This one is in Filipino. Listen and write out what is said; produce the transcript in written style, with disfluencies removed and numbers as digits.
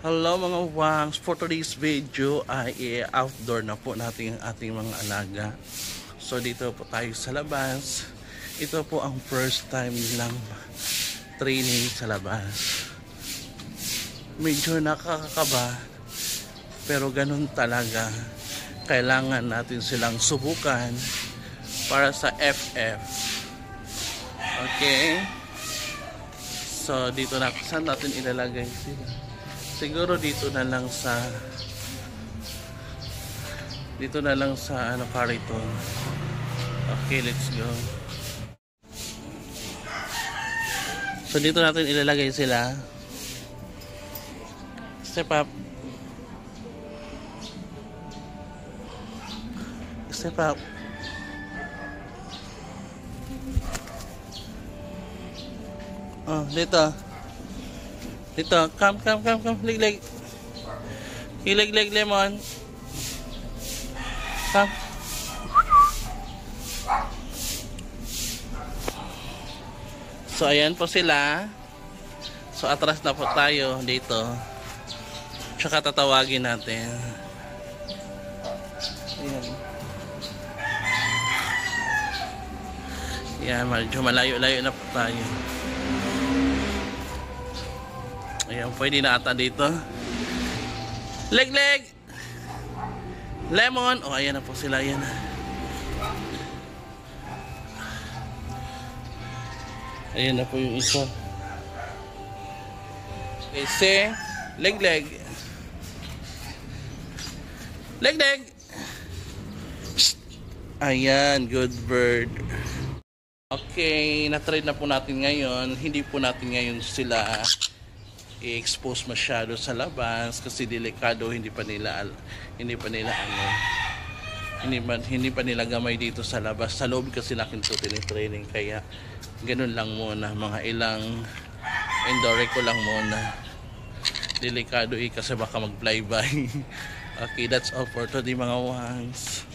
Hello mga wangs, for today's video ay outdoor na po natin ang ating mga alaga. So dito po tayo sa labas. Ito po ang first time nilang training sa labas. Medyo nakakakaba, pero ganun talaga. Kailangan natin silang subukan para sa FF. Okay? So dito na, saan natin ilalagay sila? Siguro dito na lang sa ano, kariton. Okay, let's go. So dito natin ilalagay sila. Step up. Step up. Oh, dito. Dito, come. Leg. Leg, lemon. Come. So, ayan po sila. So, atras na po tayo dito. Tsaka tatawagin natin. Ayan. Ayan, medyo malayo-layo na po tayo. Ayan, pwede na ata dito. Leg. Lemon. Oh, ayan na po sila. Ayan. Ayan na po yung isa. Okay, say, leg. Leg. Ayan, good bird. Okay, na-try na po natin ngayon. Hindi po natin ngayon sila i-expose masyado sa labas kasi delikado, hindi pa nila gamay dito sa labas. Sa loob kasi natin ito tinitraining, kaya ganun lang muna, mga ilang indoor ko lang muna. Delikado kasi baka mag-fly by. Okay, that's all for today mga wangs.